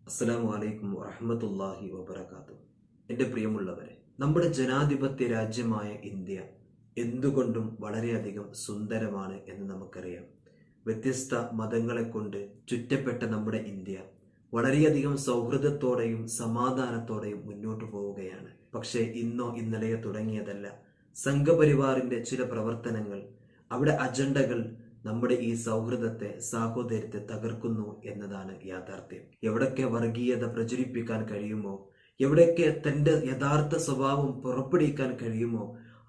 അസ്സലാമു അലൈക്കും വറഹ്മത്തുള്ളാഹി വബറകാതുഹു. എൻ്റെ പ്രിയമുള്ളവരെ, നമ്മുടെ ജനാധിപത്യ രാജ്യമായ ഇന്ത്യ എന്തുകൊണ്ടും വളരെയധികം സുന്ദരമാണ് എന്ന് നമുക്കറിയാം. വ്യത്യസ്ത മതങ്ങളെ കൊണ്ട് ചുറ്റപ്പെട്ട നമ്മുടെ ഇന്ത്യ വളരെയധികം സൗഹൃദത്തോടെയും സമാധാനത്തോടെയും മുന്നോട്ട് പോവുകയാണ്. പക്ഷേ ഇന്നോ ഇന്നലെയോ തുടങ്ങിയതല്ല. സംഘപരിവാറിന്റെ ചില പ്രവർത്തനങ്ങൾ, അവിടെ അജണ്ടകൾ നമ്മുടെ ഈ സൗഹൃദത്തെ, സാഹോദര്യത്തെ തകർക്കുന്നു എന്നതാണ് യാഥാർത്ഥ്യം. എവിടൊക്കെ വർഗീയത പ്രചരിപ്പിക്കാൻ കഴിയുമോ, എവിടൊക്കെ തൻ്റെ യഥാർത്ഥ സ്വഭാവം പുറപ്പെടുവിക്കാൻ കഴിയുമോ,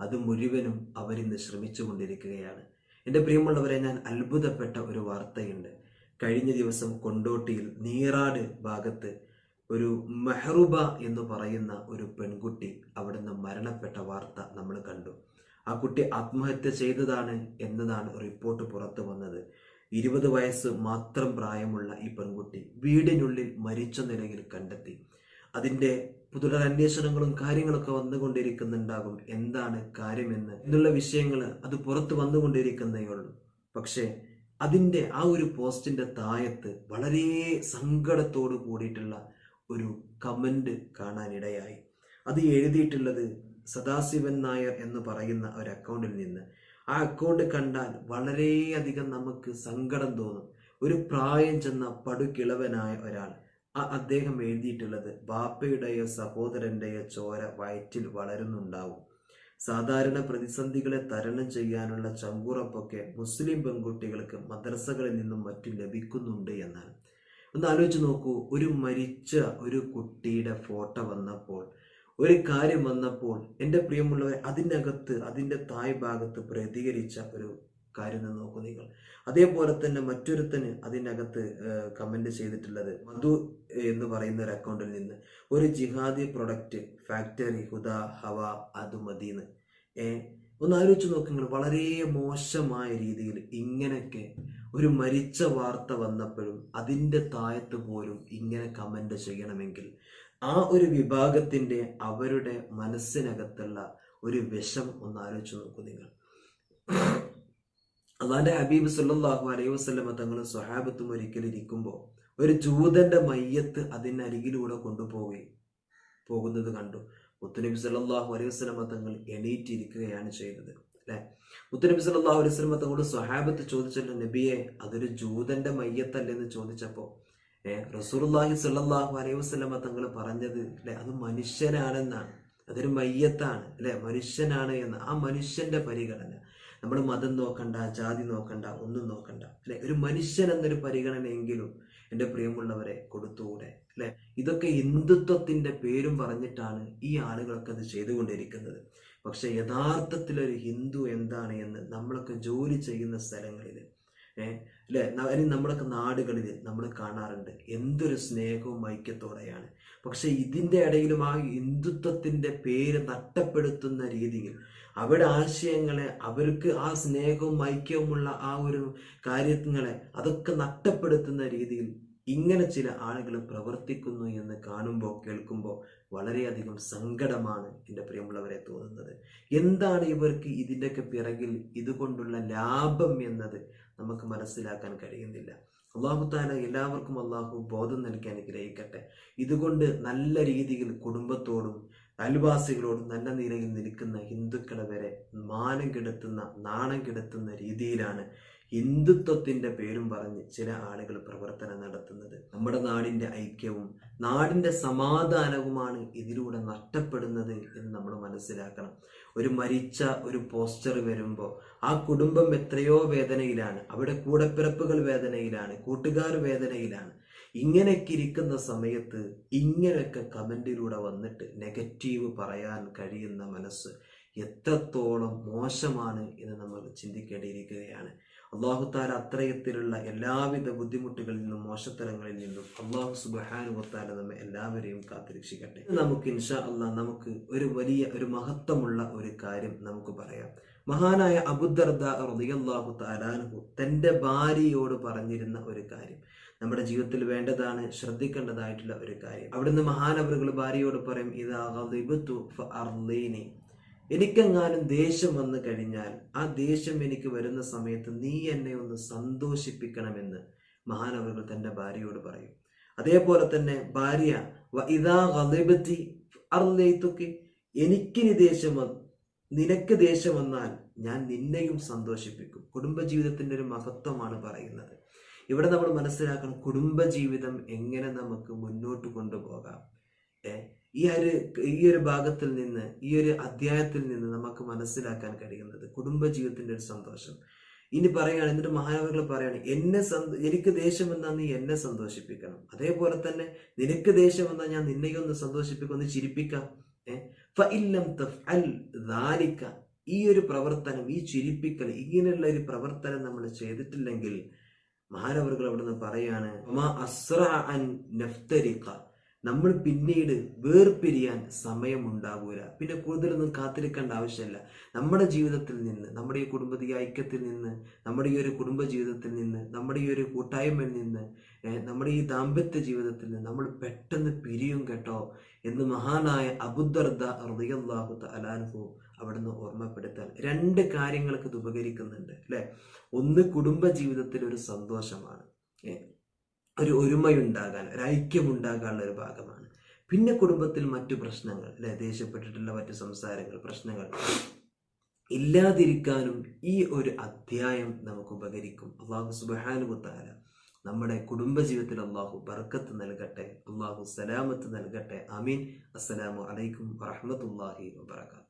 അത് മുഴുവനും അവരിന്ന് ശ്രമിച്ചു കൊണ്ടിരിക്കുകയാണ്. എൻ്റെ പ്രിയമുള്ളവരെ, ഞാൻ അത്ഭുതപ്പെട്ട ഒരു വാർത്തയുണ്ട്. കഴിഞ്ഞ ദിവസം കൊണ്ടോട്ടിയിൽ നീറാട് ഭാഗത്ത് ഒരു മെഹ്റൂബ എന്ന് പറയുന്ന ഒരു പെൺകുട്ടി അവിടുന്ന് മരണപ്പെട്ട വാർത്ത നമ്മൾ കണ്ടു. ആ കുട്ടി ആത്മഹത്യ ചെയ്തതാണ് എന്നതാണ് റിപ്പോർട്ട് പുറത്തു വന്നത്. 20 വയസ്സ് മാത്രം പ്രായമുള്ള ഈ പെൺകുട്ടി വീടിനുള്ളിൽ മരിച്ച നിലയിൽ കണ്ടെത്തി. അതിൻ്റെ പുതുരന്വേഷണങ്ങളും കാര്യങ്ങളൊക്കെ വന്നുകൊണ്ടിരിക്കുന്നുണ്ടാകും. എന്താണ് കാര്യമെന്ന് എന്നുള്ള വിഷയങ്ങൾ അത് പുറത്തു വന്നുകൊണ്ടിരിക്കുന്നേ ഉള്ളൂ. പക്ഷേ അതിൻ്റെ ആ ഒരു പോസ്റ്റിന്റെ താഴത്ത് വളരെ സങ്കടത്തോട് കൂടിയിട്ടുള്ള ഒരു കമന്റ് കാണാനിടയായി. അത് എഴുതിയിട്ടുള്ളത് സദാശിവൻ നായർ എന്ന് പറയുന്ന ഒരു അക്കൗണ്ടിൽ നിന്ന്. ആ അക്കൗണ്ട് കണ്ടാൽ വളരെയധികം നമുക്ക് സങ്കടം തോന്നും. ഒരു പ്രായം ചെന്ന പടുകിളവനായ ഒരാൾ, അദ്ദേഹം എഴുതിയിട്ടുള്ളത്, ബാപ്പയുടെയോ സഹോദരന്റെയോ ചോര വയറ്റിൽ വളരുന്നുണ്ടാവും. സാധാരണ പ്രതിസന്ധികളെ തരണം ചെയ്യാനുള്ള ചങ്കുറപ്പൊക്കെ മുസ്ലിം പെൺകുട്ടികൾക്ക് മദ്രസകളിൽ നിന്നും മറ്റും ലഭിക്കുന്നുണ്ട് എന്നാണ്. ഒന്ന് ആലോചിച്ച് നോക്കൂ. ഒരു മരിച്ച ഒരു കുട്ടിയുടെ ഫോട്ടോ വന്നപ്പോൾ, ഒരു കാര്യം വന്നപ്പോൾ, എൻ്റെ പ്രിയമുള്ളവർ, അതിനകത്ത് അതിൻ്റെ തായ് ഭാഗത്ത് പ്രതികരിച്ച ഒരു കാര്യം നോക്കൂ നിങ്ങൾ. അതേപോലെ തന്നെ മറ്റൊരുത്തന് അതിനകത്ത് കമന്റ് ചെയ്തിട്ടുള്ളത്, മധു എന്ന് പറയുന്ന ഒരു അക്കൗണ്ടിൽ നിന്ന്, ഒരു ജിഹാദി പ്രൊഡക്റ്റ് ഫാക്ടറി ഹുദ ഹവ അത് മദീന്ന്. ഒന്ന് ആലോചിച്ച് നോക്കുക. വളരെ മോശമായ രീതിയിൽ ഇങ്ങനെയൊക്കെ ഒരു മരിച്ച വാർത്ത വന്നപ്പോഴും അതിൻ്റെ താഴത്ത് പോലും ഇങ്ങനെ കമന്റ് ചെയ്യണമെങ്കിൽ ആ ഒരു വിഭാഗത്തിന്റെ അവരുടെ മനസ്സിനകത്തുള്ള ഒരു വിഷം ഒന്ന് ആലോചിച്ച് നോക്കൂ നിങ്ങൾ. അല്ലാഹുവിന്റെ ഹബീബ് സല്ലല്ലാഹു അലൈഹി വസല്ലമ തങ്ങളും സ്വഹാബത്തും ഒരിക്കലിരിക്കുമ്പോൾ ഒരു ജൂതന്റെ മയ്യത്ത് അതിനരികിലൂടെ പോകുന്നത് കണ്ടു. മുത്തുനബി സല്ലല്ലാഹു അലൈഹി വസല്ലമ തങ്ങൾ എണീറ്റിരിക്കുകയാണ് ചെയ്തത്, അല്ലെ? മുത്തുനബി സല്ലല്ലാഹു അലൈഹി വസല്ലമ തങ്ങളോട് സ്വഹാബത്ത് ചോദിച്ചല്ലോ, നബിയെ, അതൊരു ജൂതന്റെ മയ്യത്തല്ലെന്ന് ചോദിച്ചപ്പോ റസൂലുള്ളാഹി സ്വല്ലല്ലാഹു അലൈഹി വസല്ലമ തങ്ങൾ പറഞ്ഞത്, അല്ലെ, അത് മനുഷ്യനാണെന്നാണ്, അതൊരു മയ്യത്താണ്, അല്ലെ, മനുഷ്യനാണ് എന്ന്. ആ മനുഷ്യന്റെ പരിഗണന, നമ്മൾ മതം നോക്കണ്ട, ജാതി നോക്കണ്ട, ഒന്നും നോക്കണ്ട, അല്ലെ, ഒരു മനുഷ്യൻ എന്നൊരു പരിഗണനയെങ്കിലും എൻ്റെ പ്രിയമുള്ളവരെ കൊടുത്തുകൂടെ, അല്ലെ? ഇതൊക്കെ ഹിന്ദുത്വത്തിന്റെ പേരും പറഞ്ഞിട്ടാണ് ഈ ആളുകളൊക്കെ അത് ചെയ്തുകൊണ്ടിരിക്കുന്നത്. പക്ഷെ യഥാർത്ഥത്തിലൊരു ഹിന്ദു എന്താണ് എന്ന് നമ്മളൊക്കെ ജോലി ചെയ്യുന്ന സ്ഥലങ്ങളിൽ, അല്ലെ, നമ്മളൊക്കെ നാടുകളിൽ നമ്മൾ കാണാറുണ്ട്. എന്തൊരു സ്നേഹവും ഐക്യത്തോടെയാണ്. പക്ഷെ ഇതിൻ്റെ ഇടയിലും ആ ഹിന്ദുത്വത്തിന്റെ പേര് നഷ്ടപ്പെടുത്തുന്ന രീതിയിൽ, അവരുടെ ആശയങ്ങളെ, അവർക്ക് ആ സ്നേഹവും ഐക്യവുമുള്ള ആ ഒരു കാര്യങ്ങളെ അതൊക്കെ നഷ്ടപ്പെടുത്തുന്ന രീതിയിൽ ഇങ്ങനെ ചില ആളുകൾ പ്രവർത്തിക്കുന്നു എന്ന് കാണുമ്പോൾ, കേൾക്കുമ്പോൾ വളരെയധികം സങ്കടമാണ് എൻ്റെ പ്രിയമുള്ളവരെ തോന്നുന്നത്. എന്താണ് ഇവർക്ക് ഇതിൻ്റെയൊക്കെ പിറകിൽ ഇതുകൊണ്ടുള്ള ലാഭം എന്നത് നമുക്ക് മനസ്സിലാക്കാൻ കഴിയുന്നില്ല. അല്ലാഹു തആല എല്ലാവർക്കും അല്ലാഹു ബോധം നൽകി അനുഗ്രഹിക്കട്ടെ. ഇതുകൊണ്ട് നല്ല രീതിയിൽ കുടുംബത്തോടും അയൽവാസികളോടും നല്ല നിലയിൽ നിൽക്കുന്ന ഹിന്ദുക്കളെ വരെ മാനം കെടുത്തുന്ന, നാണം കെടുത്തുന്ന രീതിയിലാണ് ഹിന്ദുത്വത്തിന്റെ പേരും പറഞ്ഞ് ചില ആളുകൾ പ്രവർത്തനം നടത്തുന്നത്. നമ്മുടെ നാടിന്റെ ഐക്യവും നാടിന്റെ സമാധാനവുമാണ് ഇതിലൂടെ നഷ്ടപ്പെടുന്നത് എന്ന് നമ്മൾ മനസ്സിലാക്കണം. ഒരു മരിച്ച ഒരു പോസ്റ്റർ വരുമ്പോൾ ആ കുടുംബം എത്രയോ വേദനയിലാണ്, അവിടെ കൂടപ്പിറപ്പുകൾ വേദനയിലാണ്, കൂട്ടുകാർ വേദനയിലാണ്. ഇങ്ങനെയൊക്കെ ഇരിക്കുന്ന സമയത്ത് ഇങ്ങനെയൊക്കെ കമന്റിലൂടെ വന്നിട്ട് നെഗറ്റീവ് പറയാൻ കഴിയുന്ന മനസ്സ് എത്രത്തോളം മോശമാണ് എന്ന് നമ്മൾ ചിന്തിക്കേണ്ടിയിരിക്കുകയാണ്. അല്ലാഹു തആല അത്രയത്തിലുള്ള എല്ലാവിധ ബുദ്ധിമുട്ടുകളിൽ നിന്നും മോശത്തരങ്ങളിൽ നിന്നും അല്ലാഹു സുബ്ഹാനഹു വ തആല നമ്മെ എല്ലാവരെയും കാത്തുരക്ഷിക്കട്ടെ. നമുക്ക് ഇൻഷാ അല്ലാഹ് നമുക്ക് ഒരു വലിയ ഒരു മഹത്വമുള്ള ഒരു കാര്യം നമുക്ക് പറയാം. മഹാനായ അബൂദർദ റളിയല്ലാഹു തആല അൻഹു തന്റെ ഭാര്യയോട് പറഞ്ഞിരുന്ന ഒരു കാര്യം, നമ്മുടെ ജീവിതത്തിൽ വേണ്ടതാണ്, ശ്രദ്ധിക്കേണ്ടതായിട്ടുള്ള ഒരു കാര്യം. അവിടുന്ന് മഹാനവറുകൾ ഭാര്യയോട് പറയും, ഇദാ ഗളിബ്തു ഫഅർളീനി, എനിക്കെങ്ങാനും ദേഷ്യം വന്നു കഴിഞ്ഞാൽ ആ ദേഷ്യം എനിക്ക് വരുന്ന സമയത്ത് നീ എന്നെ ഒന്ന് സന്തോഷിപ്പിക്കണമെന്ന് മഹാനവറുകൾ തൻ്റെ ഭാര്യയോട് പറയും. അതേപോലെ തന്നെ ഭാര്യ എനിക്കിനി ദേഷ്യം നിനക്ക് ദേഷ്യം വന്നാൽ ഞാൻ നിന്നെയും സന്തോഷിപ്പിക്കും. കുടുംബജീവിതത്തിന്റെ ഒരു മഹത്വമാണ് പറയുന്നത്. ഇവിടെ നമ്മൾ മനസ്സിലാക്കണം കുടുംബജീവിതം എങ്ങനെ നമുക്ക് മുന്നോട്ട് കൊണ്ടുപോകാം. ഈ ഒരു ഭാഗത്തിൽ നിന്ന്, ഈ ഒരു അധ്യായത്തിൽ നിന്ന് നമുക്ക് മനസ്സിലാക്കാൻ കഴിയുന്നത് കുടുംബജീവിതത്തിന്റെ ഒരു സന്തോഷം. ഇനി പറയുകയാണ്, എന്നിട്ട് മഹാനവറുകൾ പറയാണ്, എനിക്ക് ദേഷ്യം വന്നാൽ നീ എന്നെ സന്തോഷിപ്പിക്കണം, അതേപോലെ തന്നെ നിനക്ക് ദേഷ്യം വന്നാൽ ഞാൻ നിന്നെയൊന്ന് സന്തോഷിപ്പിക്കും, ഒന്ന് ചിരിപ്പിക്കാം. ഈ ഒരു പ്രവർത്തനം, ഈ ചിരിപ്പിക്കൽ, ഇങ്ങനെയുള്ള ഒരു പ്രവർത്തനം നമ്മൾ ചെയ്തിട്ടില്ലെങ്കിൽ മഹാനവറുകൾ അവിടുന്ന് പറയാണ്, നമ്മൾ പിന്നീട് വേർപിരിയാൻ സമയമുണ്ടാകൂല. പിന്നെ കൂടുതലൊന്നും കാത്തിരിക്കേണ്ട ആവശ്യമില്ല. നമ്മുടെ ജീവിതത്തിൽ നിന്ന്, നമ്മുടെ ഈ കുടുംബീയ ഐക്യത്തിൽ നിന്ന്, നമ്മുടെ ഈ ഒരു കുടുംബ ജീവിതത്തിൽ നിന്ന്, നമ്മുടെ ഈ ഒരു കൂട്ടായ്മയിൽ നിന്ന്, നമ്മുടെ ഈ ദാമ്പത്യ ജീവിതത്തിൽ നിന്ന് നമ്മൾ പെട്ടെന്ന് പിരിയും കേട്ടോ എന്ന് മഹാനായ അബൂദർദ റളിയല്ലാഹു തആല അൻഹു അവിടുന്ന് ഓർമ്മപ്പെടുത്താൻ 2 കാര്യങ്ങൾക്ക് ഇത് ഉപകരിക്കുന്നുണ്ട് അല്ലെ. ഒന്ന്, കുടുംബ ജീവിതത്തിൽ ഒരു സന്തോഷമാണ്, ഒരു ഒരുമയുണ്ടാകാൻ, ഒരു ഐക്യമുണ്ടാകാനുള്ള ഒരു ഭാഗമാണ്. പിന്നെ കുടുംബത്തിൽ മറ്റു പ്രശ്നങ്ങൾ അല്ലെ, ദേഷ്യപ്പെട്ടിട്ടുള്ള മറ്റു സംസാരങ്ങൾ, പ്രശ്നങ്ങൾ ഇല്ലാതിരിക്കാനും ഈ ഒരു അധ്യായം നമുക്ക് ഉപകരിക്കും. അല്ലാഹു സുബ്ഹാനഹു വ തആല നമ്മുടെ കുടുംബജീവിതത്തിൽ അല്ലാഹു ബർക്കത്ത് നൽകട്ടെ, അല്ലാഹു സലാമത്ത് നൽകട്ടെ. ആമീൻ. അസ്സലാമു അലൈക്കും വറഹ്മത്തുള്ളാഹി വബറകാതുഹു.